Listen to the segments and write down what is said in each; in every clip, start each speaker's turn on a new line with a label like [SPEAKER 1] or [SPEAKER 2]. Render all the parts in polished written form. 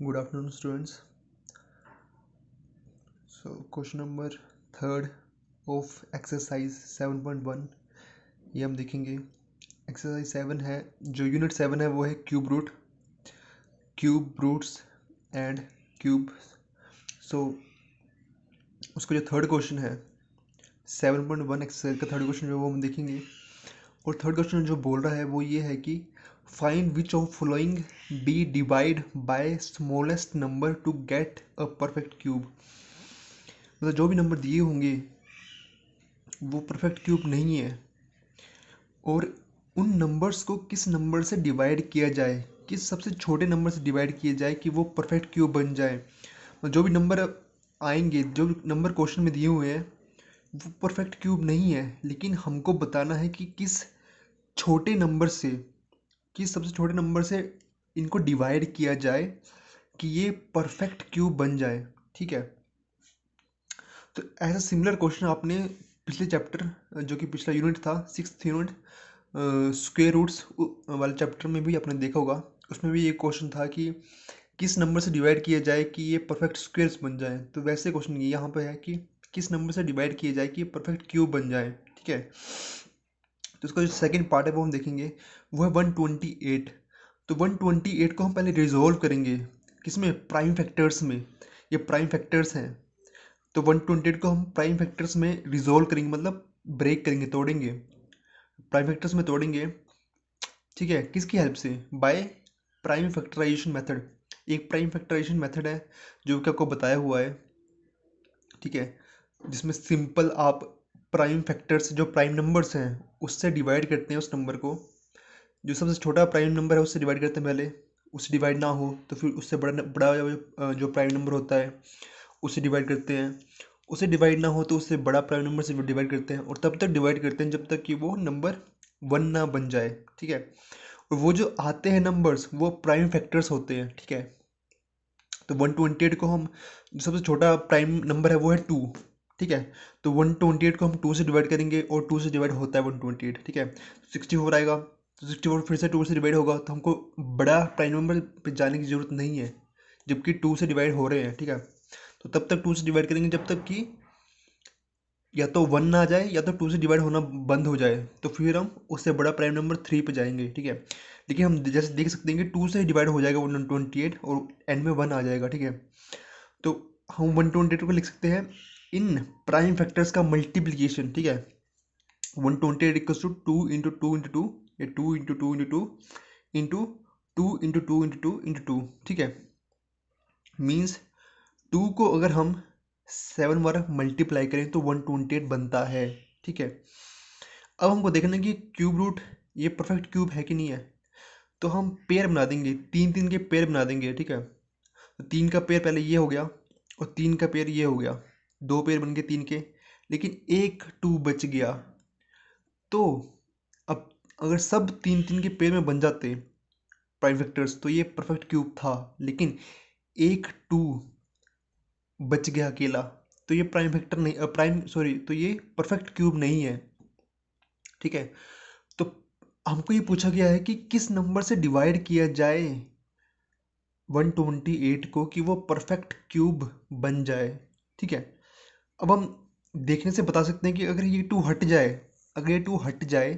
[SPEAKER 1] Good afternoon, students. So, question number third of exercise 7.1 ये हम देखेंगे। एक्सरसाइज 7 है, जो यूनिट 7 है वो है क्यूब रूट्स एंड क्यूब। सो उसका जो थर्ड क्वेश्चन है 7.1 एक्सरसाइज का थर्ड क्वेश्चन जो वो हम देखेंगे। और थर्ड क्वेश्चन जो बोल रहा है वो ये है कि find which of following be divide by smallest number to get a perfect cube. मतलब जो भी नंबर दिए होंगे वो परफेक्ट क्यूब नहीं है, और उन नंबर्स को किस नंबर से डिवाइड किया जाए, किस सबसे छोटे नंबर से डिवाइड किया जाए कि वो परफेक्ट क्यूब बन जाए। मतलब जो भी नंबर आएंगे, जो नंबर क्वेश्चन में दिए हुए हैं वो परफेक्ट क्यूब नहीं है, लेकिन हमको बताना है कि किस छोटे नंबर से, किस सबसे छोटे नंबर से इनको डिवाइड किया जाए कि ये परफेक्ट क्यूब बन जाए। ठीक है, तो ऐसा सिमिलर क्वेश्चन आपने पिछले चैप्टर जो कि पिछला यूनिट था 6th यूनिट स्क्वायर रूट्स वाले चैप्टर में भी आपने देखा होगा। उसमें भी ये क्वेश्चन था कि किस नंबर से डिवाइड किया जाए कि ये परफेक्ट स्क्वायर्स बन जाए। तो वैसे क्वेश्चन ये यहाँ पे है कि किस नंबर से डिवाइड किया जाए कि ये परफेक्ट क्यूब बन जाए। ठीक है, तो इसका जो सेकंड पार्ट है वो हम देखेंगे, वो है 128। तो 128 को हम पहले रिजोल्व करेंगे किसमें, प्राइम फैक्टर्स में। ये प्राइम फैक्टर्स हैं, तो 128 को हम प्राइम फैक्टर्स में रिजोल्व करेंगे, मतलब ब्रेक करेंगे, तोड़ेंगे, प्राइम फैक्टर्स में तोड़ेंगे। ठीक है, किसकी हेल्प से, बाय प्राइम फैक्टराइजेशन मेथड। एक प्राइम फैक्टराइजेशन मेथड है जो कि आपको बताया हुआ है। ठीक है, जिसमें सिंपल आप प्राइम फैक्टर्स, जो प्राइम नंबर्स हैं उससे डिवाइड करते हैं उस नंबर को। जो सबसे छोटा प्राइम नंबर है उससे डिवाइड करते हैं पहले, उससे डिवाइड ना हो तो फिर उससे बड़ा बड़ा जो प्राइम नंबर होता है उससे डिवाइड करते हैं, उससे डिवाइड ना हो तो उससे बड़ा प्राइम नंबर से डिवाइड करते हैं, और तब तक डिवाइड करते हैं जब तक कि वो नंबर 1 ना बन जाए। ठीक है, और वो जो आते हैं नंबर्स वो प्राइम फैक्टर्स होते हैं। ठीक है, तो 128 को हम, जो सबसे छोटा प्राइम नंबर है वो है 2। ठीक है, तो 128 को हम 2 से डिवाइड करेंगे और 2 से डिवाइड होता है 128। ठीक है, 64 आएगा, तो 64 फिर से 2 से डिवाइड होगा, तो हमको बड़ा प्राइम नंबर पे जाने की ज़रूरत नहीं है जबकि 2 से डिवाइड हो रहे हैं। ठीक है, तो तब तक 2 से डिवाइड करेंगे जब तक कि या तो 1 ना आ जाए या तो 2 से डिवाइड होना बंद हो जाए, तो फिर हम उससे बड़ा प्राइम नंबर 3 पे जाएंगे। ठीक है, लेकिन हम जैसे देख सकते हैं कि 2 से डिवाइड हो जाएगा 128 और एंड में 1 आ जाएगा। ठीक है, तो हम 128 को लिख सकते हैं इन प्राइम फैक्टर्स का मल्टीप्लीकेशन। ठीक है, 128 equals to 2 into two into two, या 2 into two into two into 2 into two into two into two. ठीक है, मीन्स 2 को अगर हम 7 बार मल्टीप्लाई करें तो 128 बनता है। ठीक है, अब हमको देखना है कि क्यूब रूट ये परफेक्ट क्यूब है कि नहीं है। तो हम पेयर बना देंगे, तीन तीन के पेयर बना देंगे। ठीक है, तो 3 का पेयर पहले ये हो गया और 3 का पेयर ये हो गया, 2 पेयर बन गए 3 के, लेकिन एक 2 बच गया। तो अब अगर सब तीन तीन के पेयर में बन जाते प्राइम फैक्टर्स तो ये परफेक्ट क्यूब था, लेकिन एक 2 बच गया अकेला, तो ये प्राइम फैक्टर नहीं, प्राइम सॉरी, तो ये परफेक्ट क्यूब नहीं है। ठीक है, तो हमको ये पूछा गया है कि किस नंबर से डिवाइड किया जाए 128 को कि वो परफेक्ट क्यूब बन जाए। ठीक है, अब हम देखने से बता सकते हैं कि अगर ये 2 हट जाए, अगर ये 2 हट जाए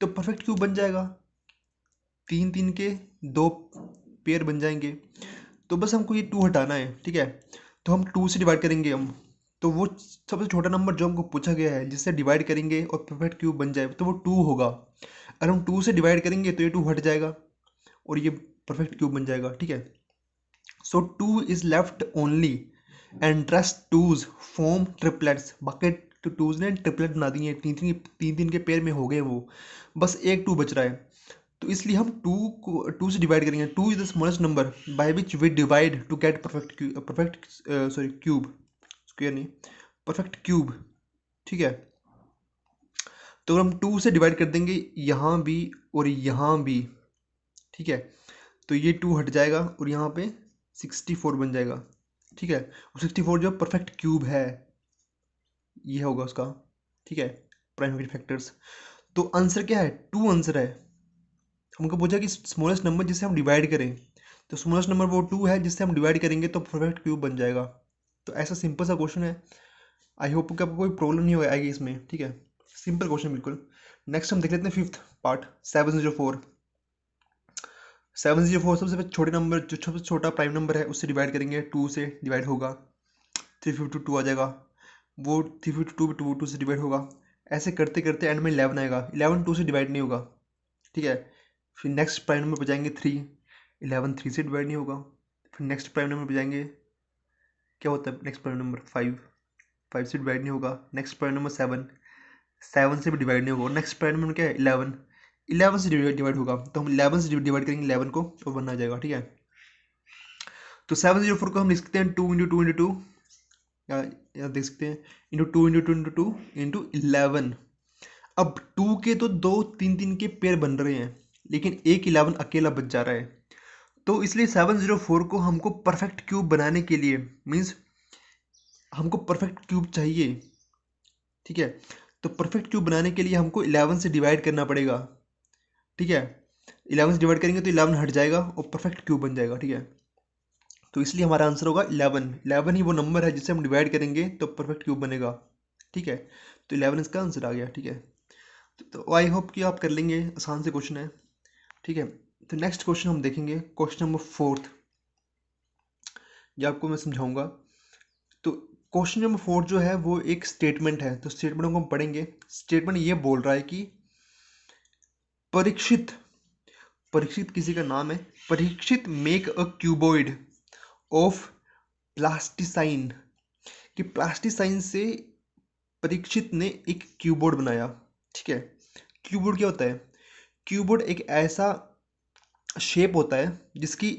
[SPEAKER 1] तो परफेक्ट क्यूब बन जाएगा, तीन तीन के 2 पेयर बन जाएंगे। तो बस हमको ये 2 हटाना है। ठीक है, तो हम 2 से डिवाइड करेंगे हम, तो वो सबसे छोटा नंबर जो हमको पूछा गया है जिससे डिवाइड करेंगे और परफेक्ट क्यूब बन जाए तो वो 2 होगा। अगर हम 2 से डिवाइड करेंगे तो ये 2 हट जाएगा और ये परफेक्ट क्यूब बन जाएगा। ठीक है, सो 2 is left only and rest 2s form triplets. बाकी तो 2s ने ट्रिपलेट बना दिए, तीन तीन के पेयर में हो गए वो, बस एक 2 बच रहा है। तो इसलिए हम 2 को 2 से डिवाइड करेंगे। 2 is the smallest number by which we divide to get perfect sorry cube, square नहीं, परफेक्ट क्यूब। ठीक है, तो अगर हम 2 से डिवाइड कर देंगे यहाँ भी और यहाँ भी, ठीक है, तो ये 2 हट जाएगा और यहाँ पे 64 बन जाएगा। ठीक है, और 64 जो परफेक्ट क्यूब है ये होगा उसका। ठीक है, प्राइमरी फैक्टर्स। तो आंसर क्या है, 2 आंसर है। हमको पूछा कि स्मॉलेस्ट नंबर जिसे हम डिवाइड करें, तो स्मॉलेस्ट नंबर वो 2 है जिससे हम डिवाइड करेंगे तो परफेक्ट क्यूब बन जाएगा। तो ऐसा सिंपल सा क्वेश्चन है। आई होप कि आपको कोई प्रॉब्लम नहीं आएगी इसमें, ठीक है। सिंपल क्वेश्चन बिल्कुल। नेक्स्ट हम देख लेते हैं फिफ्थ पार्ट 704। 704 सबसे छोटे नंबर, जो सबसे छोटा प्राइम नंबर है उससे डिवाइड करेंगे, 2 से डिवाइड होगा, 352 आ जाएगा। वो 352 2 से डिवाइड होगा। ऐसे करते करते एंड में 11 आएगा। 11 2 से डिवाइड नहीं होगा, ठीक है। फिर नेक्स्ट प्राइम नंबर पे जाएंगे 3, 11 3 से डिवाइड नहीं होगा। फिर नेक्स्ट प्राइम नंबर पे जाएंगे, क्या होता है नेक्स्ट प्राइम नंबर 5, 5 से डिवाइड नहीं होगा। नेक्स्ट प्राइम नंबर 7, 7 से भी डिवाइड नहीं होगा। नेक्स्ट प्राइम नंबर क्या है 11, 11 से डिवाइड होगा। तो हम 11 से डिवाइड करेंगे 11 को और 1 आ जाएगा, ठीक है। तो 704 को हम लिख सकते हैं 2 इंटू 2 इंटू 2, या देख सकते हैं इंटू 2 इंटू 2 इंटू 2 इंटू 11। अब 2 के तो 2 3 3 के पेयर बन रहे हैं, लेकिन एक 11 अकेला बच जा रहा है। तो इसलिए 704 को हमको परफेक्ट क्यूब बनाने के लिए, मीन्स हमको परफेक्ट क्यूब चाहिए, ठीक है। तो परफेक्ट क्यूब बनाने के लिए हमको 11 से डिवाइड करना पड़ेगा, ठीक है। 11 से डिवाइड करेंगे तो 11 हट जाएगा और परफेक्ट क्यूब बन जाएगा, ठीक है। तो इसलिए हमारा आंसर होगा 11। 11 ही वो नंबर है जिसे हम डिवाइड करेंगे तो परफेक्ट क्यूब बनेगा, ठीक है। तो 11 इसका आंसर आ गया, ठीक है। तो आई होप कि आप कर लेंगे, आसान से क्वेश्चन है, ठीक है। तो नेक्स्ट क्वेश्चन हम देखेंगे, क्वेश्चन नंबर 4। ये आपको मैं समझाऊंगा। तो क्वेश्चन नंबर 4 जो है वो एक स्टेटमेंट है। तो स्टेटमेंट को हम पढ़ेंगे। स्टेटमेंट ये बोल रहा है कि परीक्षित, परीक्षित किसी का नाम है, Parikshit make a cuboid of plasticine, कि प्लास्टिसाइन से परीक्षित ने एक क्यूबोर्ड बनाया, ठीक है। क्यूबोर्ड क्या होता है? क्यूबोर्ड एक ऐसा शेप होता है जिसकी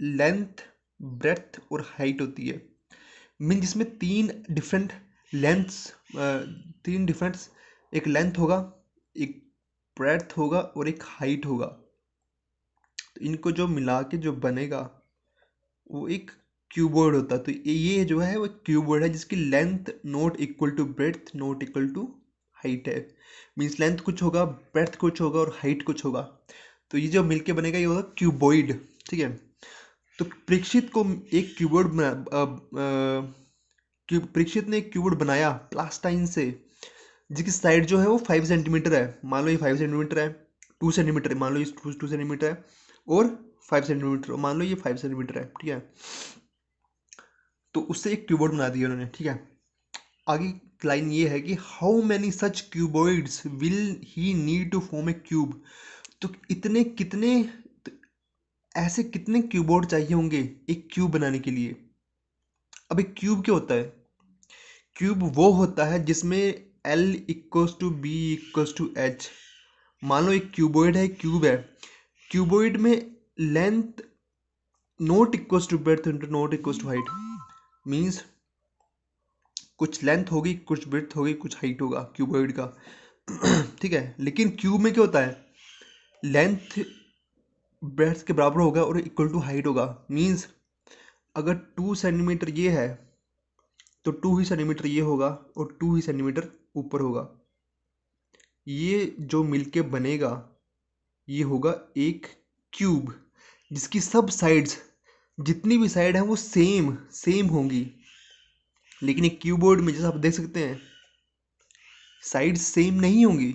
[SPEAKER 1] लेंथ, ब्रेथ और हाइट होती है। मीन जिसमें 3 डिफरेंट लेंथ्स, 3 डिफरेंट, एक लेंथ होगा, एक ब्रेथ होगा और एक हाइट होगा। तो इनको जो मिला के जो बनेगा वो एक क्यूबोर्ड होता है। तो ये जो है वो क्यूबोर्ड है जिसकी length not equal to breadth not equal to height है। मीन्स लेंथ कुछ होगा, ब्रेथ कुछ होगा और हाइट कुछ होगा। तो ये जो मिलके बनेगा ये होगा क्यूबॉइड, ठीक है। तो परीक्षित को एक क्यूबोर्ड परीक्षित ने एक क्यूबोर्ड बनाया प्लास्टाइन से, जिसकी साइड जो है वो 5 सेंटीमीटर है। मान लो ये 5 सेंटीमीटर है, 2 सेंटीमीटर, मान लो ये 2 सेंटीमीटर है और 5 सेंटीमीटर, मान लो ये 5 सेंटीमीटर है, ठीक है। तो उससे एक क्यूबोर्ड बना दिया उन्होंने, ठीक है। आगे लाइन ये है कि how many such cuboids will he need to form a cube. तो इतने कितने, तो ऐसे कितने क्यूबोर्ड चाहिए होंगे एक क्यूब बनाने के लिए। अब एक क्यूब क्या होता है? क्यूब वो होता है जिसमें L equals to B equals to H. मान लो एक क्यूबॉइड है, क्यूब है, क्यूबॉइड में length not equals to breadth into not equals to height. Means कुछ लेंथ होगी, कुछ ब्रेथ होगी, कुछ हाइट होगा क्यूबॉइड का, ठीक है। लेकिन क्यूब में क्या होता है? लेंथ ब्रेथ के बराबर होगा और इक्वल टू हाइट होगा। मीन्स अगर 2 सेंटीमीटर ये है तो 2 ही सेंटीमीटर ये होगा और 2 ही सेंटीमीटर ऊपर होगा। ये जो मिलके बनेगा ये होगा एक क्यूब, जिसकी सब साइड्स, जितनी भी साइड है वो सेम सेम होंगी। लेकिन एक क्यूबोर्ड में जैसा आप देख सकते हैं साइड सेम नहीं होंगी,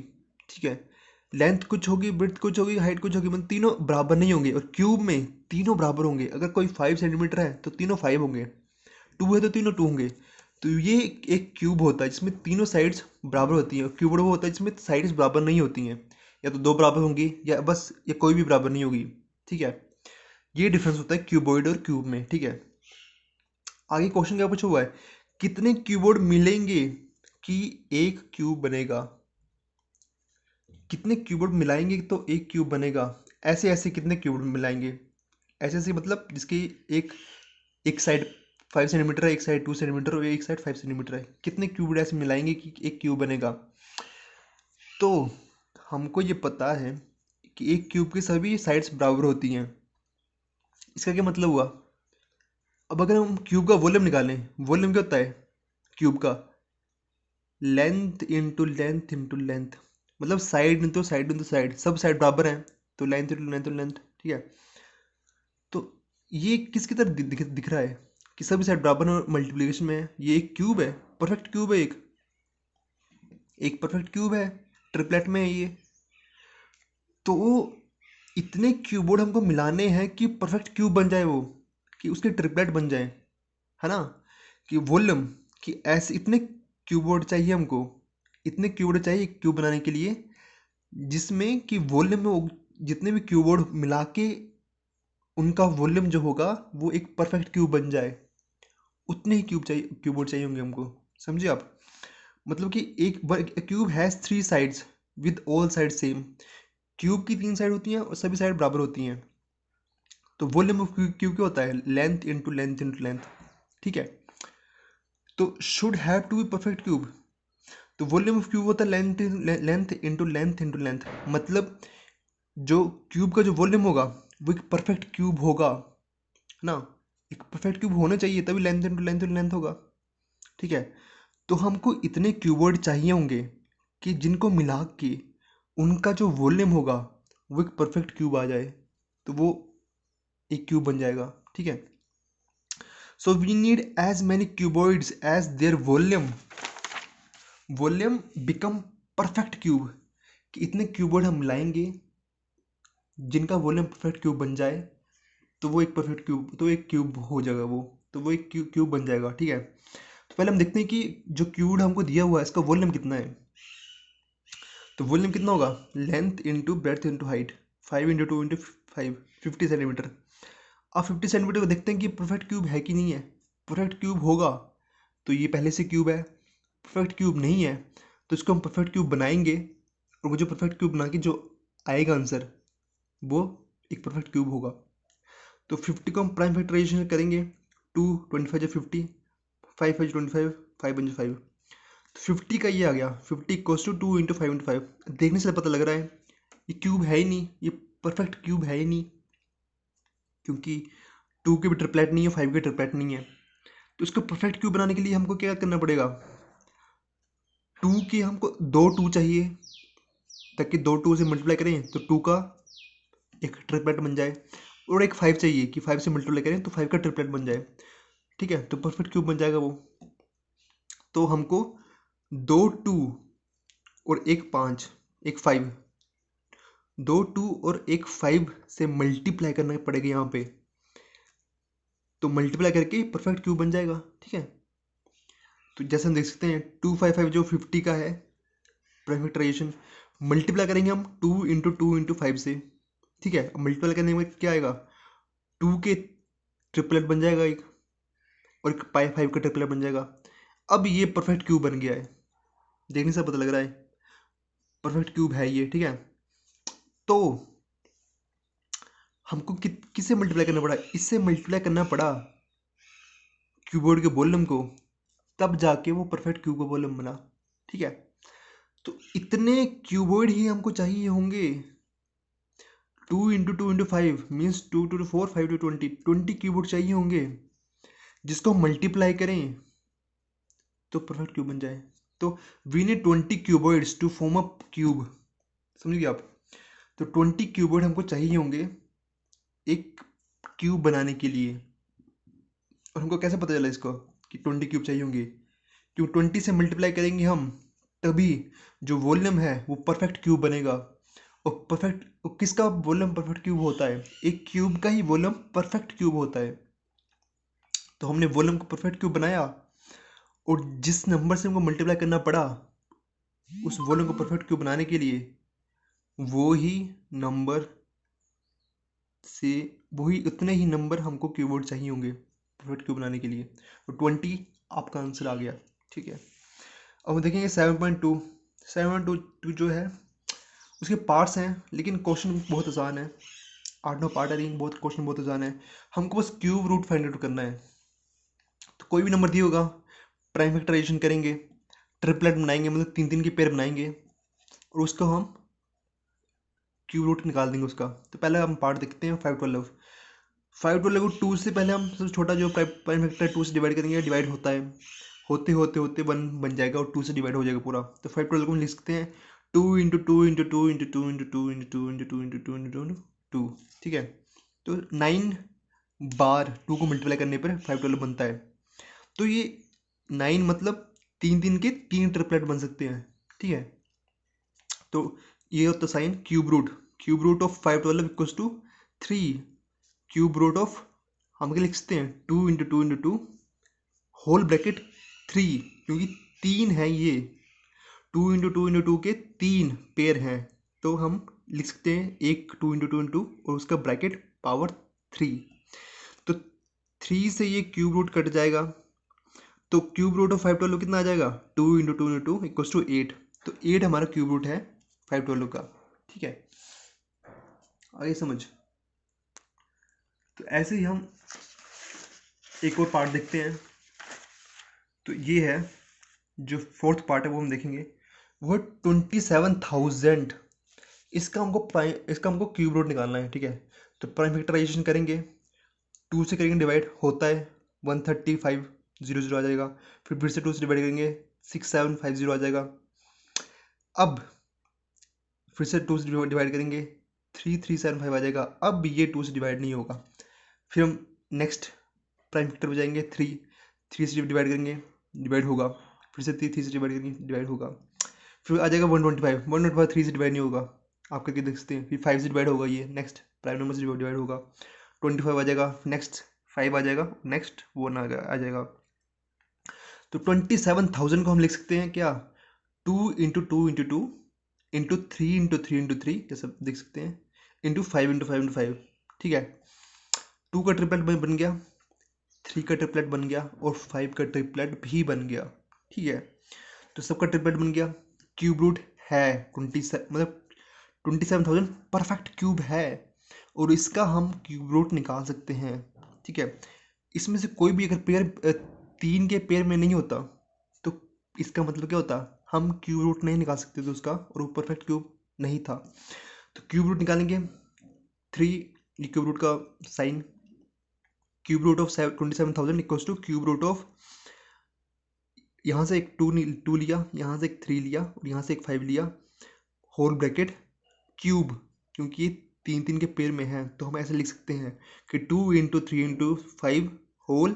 [SPEAKER 1] ठीक है। लेंथ कुछ होगी, ब्रेथ कुछ होगी, हाइट कुछ होगी, मतलब तीनों बराबर नहीं होंगे। और क्यूब में तीनों बराबर होंगे। अगर कोई 5 सेंटीमीटर है तो तीनों 5 होंगे, 2 है तो तीनों 2 होंगे। तो ये एक क्यूब होता है जिसमें तीनों साइड्स बराबर होती हैं। क्यूबोर्ड वो होता है जिसमें साइड्स बराबर नहीं होती हैं, या तो 2 बराबर होंगी या बस, या कोई भी बराबर नहीं होगी, ठीक है। ये डिफरेंस होता है क्यूबॉइड और क्यूब में, ठीक है। आगे क्वेश्चन क्या पूछा हुआ है? कितने क्यूबोर्ड मिलेंगे कि एक क्यूब बनेगा? कितने क्यूबोर्ड मिलाएंगे तो एक क्यूब बनेगा? ऐसे ऐसे कितने क्यूबोर्ड मिलाएंगे? ऐसे ऐसे मतलब जिसकी एक एक साइड 5 सेंटीमीटर है, एक साइड 2 सेंटीमीटर और एक साइड 5 सेंटीमीटर है। कितने क्यूबोर्ड ऐसे मिलाएंगे कि एक क्यूब बनेगा? तो हमको ये पता है कि एक क्यूब की सभी साइड्स बराबर होती हैं। इसका क्या मतलब हुआ? अब अगर हम क्यूब का वॉल्यूम निकालें, वॉल्यूम क्या होता है क्यूब का? Length into length into length, मतलब side into side into side, सब साइड बराबर हैं तो length into length into length, ठीक है। तो ये किसकी तरह दिख रहा है कि सभी साइड बराबर और मल्टीप्लिकेशन में है। ये एक क्यूब है, परफेक्ट क्यूब है, एक परफेक्ट क्यूब है, ट्रिपलेट में है ये। तो इतने क्यूबोर्ड हमको मिलाने हैं कि परफेक्ट क्यूब बन जाए, वो कि उसके ट्रिपलेट बन जाए, है ना। कि वॉल्यूम कि ऐसे इतने क्यूबोर्ड चाहिए हमको, इतने क्यूबोर्ड चाहिए एक क्यूब बनाने के लिए, जिसमें कि वॉल्यूम में जितने भी क्यूबोर्ड मिला के उनका वॉल्यूम जो होगा वो एक परफेक्ट क्यूब बन जाए। उतने ही क्यूबोर्ड चाहिए होंगे हमको, समझिए आप। मतलब कि एक cube has 3 sides with all side same. Cube की 3 साइड होती हैं और सभी साइड बराबर होती हैं। तो वॉल्यूम ऑफ क्यूब क्या होता है, length into length into length, ठीक है। तो should have to be perfect cube. तो वॉल्यूम ऑफ क्यूब होता है length length into length into length. मतलब जो क्यूब का जो वॉल्यूम होगा वो एक परफेक्ट क्यूब होगा, है ना। एक परफेक्ट क्यूब होना चाहिए तभी length into length into length होगा, ठीक है। तो हमको इतने क्यूबोर्ड चाहिए होंगे कि जिनको मिला के उनका जो वॉल्यूम होगा वो एक परफेक्ट क्यूब आ जाए, तो वो एक क्यूब बन जाएगा, ठीक है। So we need as many cuboids as their volume become perfect cube. कि इतने क्यूबॉइड हम लाएंगे जिनका वॉल्यूम परफेक्ट क्यूब बन जाए, तो वो एक परफेक्ट क्यूब, तो एक क्यूब हो जाएगा वो, तो वो एक क्यूब बन जाएगा, ठीक है। तो पहले हम देखते हैं कि जो क्यूब हमको दिया हुआ है इसका वॉल्यूम कितना है। तो वॉल्यूम कितना होगा, length into breadth into height, 5 into 2 into 5, 50 centimetre. अब 50 सेंटीमीटर को देखते हैं कि परफेक्ट क्यूब है कि नहीं है। परफेक्ट क्यूब होगा तो ये पहले से क्यूब है, परफेक्ट क्यूब नहीं है तो इसको हम परफेक्ट क्यूब बनाएंगे, और वो जो परफेक्ट क्यूब बना के जो आएगा आंसर वो एक परफेक्ट क्यूब होगा। तो 50 को हम प्राइम फैक्टराइजेशन करेंगे, 2 25 जो 50, 5 5 25, 5 5 5। तो 50 का ये आ गया, 50 इक्वल्स टू 2 इंटू 5 इंटू 5। देखने से पता लग रहा है ये क्यूब है ही नहीं, ये परफेक्ट क्यूब है ही नहीं, क्योंकि 2 के भी ट्रिपलेट नहीं है, 5 के ट्रिपलेट नहीं है। तो इसको परफेक्ट क्यूब बनाने के लिए हमको क्या करना पड़ेगा, 2 के हमको 2 2 चाहिए, ताकि 2 2 से मल्टीप्लाई करें तो 2 का एक ट्रिपलेट बन जाए, और एक 5 चाहिए कि 5 से मल्टीप्लाई करें तो 5 का ट्रिपलेट बन जाए, ठीक है। तो परफेक्ट क्यूब बन जाएगा वो। तो हमको 2 2 और एक 5, एक 5, 2 2 और एक 5 से मल्टीप्लाई करना पड़ेगा यहाँ पे, तो मल्टीप्लाई करके परफेक्ट क्यूब बन जाएगा, ठीक है। तो जैसे हम देख सकते हैं 255 जो 50 का है प्राइम फैक्टराइजेशन, मल्टीप्लाई करेंगे हम 2 इंटू 2 इंटू 5 से, ठीक है। मल्टीप्लाई करने में क्या आएगा, 2 के ट्रिपलेट बन जाएगा एक, और एक 5 का ट्रिपलेट बन जाएगा। अब ये परफेक्ट क्यूब बन गया है, देखने से पता लग रहा है परफेक्ट क्यूब है ये, ठीक है। तो हमको किससे मल्टीप्लाई करना पड़ा, इससे मल्टीप्लाई करना पड़ा क्यूबोर्ड के वॉल्यूम को, तब जाके वो परफेक्ट क्यूब का वॉल्यूम बना, ठीक है। तो इतने क्यूबॉइड ही हमको चाहिए होंगे, 2 into 2 into 5 means 2 to 4, 5 to 20 cuboid चाहिए होंगे, जिसको मल्टीप्लाई करें तो परफेक्ट क्यूब बन जाए। तो we need 20 cuboids to form a cube, समझिए आप। तो 20 क्यूबॉइड हमको चाहिए होंगे एक क्यूब बनाने के लिए। और हमको कैसे पता चला इसको कि 20 क्यूब चाहिए होंगे, क्यों 20 से मल्टीप्लाई करेंगे हम, तभी जो वॉल्यूम है वो परफेक्ट क्यूब बनेगा। और किसका वॉल्यूम परफेक्ट क्यूब होता है, एक क्यूब का ही वॉल्यूम परफेक्ट क्यूब होता है। तो हमने वॉल्यूम को परफेक्ट क्यूब बनाया, और जिस नंबर से हमको मल्टीप्लाई करना पड़ा उस वॉल्यूम को परफेक्ट क्यूब बनाने के लिए, वो ही नंबर से वही उतने ही नंबर हमको कीबोर्ड चाहिए होंगे परफेक्ट क्यूब बनाने के लिए। तो 20 आपका आंसर आ गया, ठीक है। अब हम देखेंगे 7.2 जो है उसके पार्ट्स हैं, लेकिन क्वेश्चन बहुत आसान है, 8 9 पार्ट है लेकिन बहुत क्वेश्चन बहुत आसान है। हमको बस क्यूब रूट फाइंड आउट करना है। तो कोई भी नंबर दिया होगा, प्राइम फैक्टराइजेशन करेंगे, ट्रिपलेट बनाएंगे, मतलब 3 3 के पेयर बनाएंगे, और उसको हम क्यूब रूट निकाल देंगे उसका। तो पहले हम पार्ट देखते हैं 512। 512 को 2 से पहले हम सबसे छोटा जो प्राइम फैक्टर 2 से डिवाइड करेंगे, डिवाइड होता है, होते होते होते 1 बन जाएगा और 2 से डिवाइड हो जाएगा पूरा। तो 512 को हम लिख सकते हैं 2 into 2 into 2 into 2 into 2 into 2 into 2 into 2 into 2, ठीक है। तो 9 बार 2 को मल्टीप्लाई करने पर 512 बनता है। तो ये 9 मतलब 3 के 3 ट्रिपलेट बन सकते हैं, ठीक है। तो ये होता sign cube root of 512 equals to 3 cube root of, हम क्या लिख सकते हैं 2 इंटू 2 इंटू 2 होल ब्रैकेट 3, क्योंकि 3 है ये, 2 इंटू 2 इंटू 2 के 3 पेयर हैं, तो हम लिख सकते हैं एक 2 इंटू 2 इंटू और उसका ब्रैकेट पावर 3। तो 3 से ये क्यूब रूट कट जाएगा, तो क्यूब रूट ऑफ 512 कितना आ जाएगा 2 इंटू 2 इंटू 2 इक्वल्स टू 8। तो 8 हमारा क्यूब रूट है 512 का, ठीक है। आगे समझ। तो ऐसे ही हम एक और पार्ट देखते हैं। तो ये है जो फोर्थ पार्ट है वो हम देखेंगे, वो 27,000। इसका हमको क्यूब रूट निकालना है, ठीक है। तो प्राइम फैक्टराइजेशन करेंगे, 2 से करेंगे डिवाइड, होता है 135,000 आ जाएगा। फिर से 2 से डिवाइड करेंगे 6750 आ जाएगा। अब फिर से 2 से डिवाइड करेंगे 3375 आ जाएगा। अब ये 2 से डिवाइड नहीं होगा। फिर हम नेक्स्ट प्राइम फैक्टर पे जाएंगे, 3 से डिवाइड करेंगे, डिवाइड होगा। फिर से 3 से डिवाइड करेंगे, डिवाइड होगा। फिर आ जाएगा 125 3 से डिवाइड नहीं होगा, आप करके देख सकते हैं। फिर 5 से डिवाइड होगा, ये नेक्स्ट प्राइम नंबर से डिवाइड होगा, 25 आ जाएगा, नेक्स्ट 5 आ जाएगा, नेक्स्ट 1 आ जाएगा। तो 27,000 को हम लिख सकते हैं क्या 2 into 2 into 2 into 3 into 3 into 3, जैसे देख सकते हैं, इंटू 5 इंटू 5 इंटू 5, ठीक है। 2 का ट्रिपलेट बन गया, 3 का ट्रिपलेट बन गया और 5 का ट्रिपलेट भी बन गया, ठीक है। तो सबका ट्रिपलेट बन गया। क्यूब रूट है 27,000 परफेक्ट क्यूब है, और इसका हम क्यूब रूट निकाल सकते हैं, ठीक है। इसमें से कोई भी अगर पेयर 3 के पेयर में नहीं होता तो इसका मतलब क्या होता, हम क्यूब रूट नहीं निकाल सकते थे उसका, और वो परफेक्ट क्यूब नहीं था। तो क्यूब रूट निकालेंगे 3, ये क्यूब रूट का sign, cube root of 27,000 equals to cube root of, यहाँ से एक 2 लिया, यहाँ से एक 3 लिया और यहाँ से एक 5 लिया, होल ब्रैकेट क्यूब, क्योंकि ये 3 के पेयर में है तो हम ऐसे लिख सकते हैं कि 2 इंटू 3 इंटू 5 होल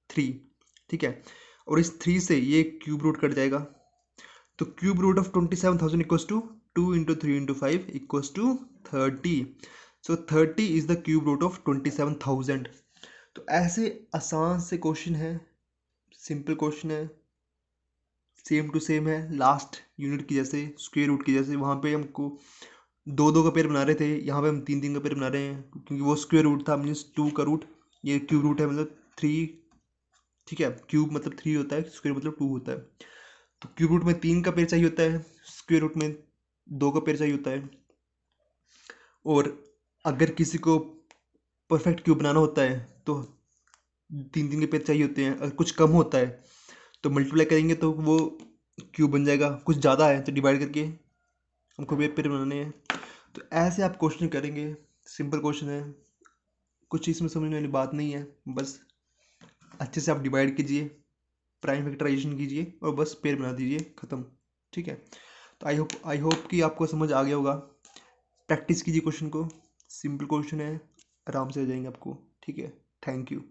[SPEAKER 1] 3, ठीक है। और इस 3 से ये क्यूब रूट कट जाएगा, तो cube root of 27,000 equals to 2 into 3 into 5 equals to 30। So 30 is the cube root of 27,000। तो ऐसे आसान से क्वेश्चन है, सिंपल क्वेश्चन है, सेम टू सेम है लास्ट यूनिट की जैसे, स्क्वायर रूट की जैसे। वहाँ पे हमको 2 का पेयर बना रहे थे, यहाँ पे हम 3 का पेयर बना रहे हैं, क्योंकि वो स्क्वायर रूट था, मीन्स 2 का रूट, ये क्यूब रूट है मतलब 3, ठीक है। क्यूब मतलब 3 होता है, स्क्वायर मतलब 2 होता है। तो क्यूब रूट में 3 का पेयर चाहिए होता है, स्क्वायर रूट में 2 का पेयर चाहिए होता है। और अगर किसी को परफेक्ट क्यूब बनाना होता है तो 3 के पेयर चाहिए होते हैं। अगर कुछ कम होता है तो मल्टीप्लाई करेंगे तो वो क्यूब बन जाएगा, कुछ ज़्यादा है तो डिवाइड करके हमको पेयर बनाने हैं। तो ऐसे आप क्वेश्चन करेंगे, सिंपल क्वेश्चन है, कुछ इसमें समझने वाली बात नहीं है। बस अच्छे से आप डिवाइड कीजिए, प्राइम फैक्टराइजेशन कीजिए और बस पेयर बना दीजिए, ख़त्म, ठीक है। तो आई होप कि आपको समझ आ गया होगा। प्रैक्टिस कीजिए क्वेश्चन को, सिंपल क्वेश्चन है, आराम से आ जाएंगे आपको, ठीक है। Thank you.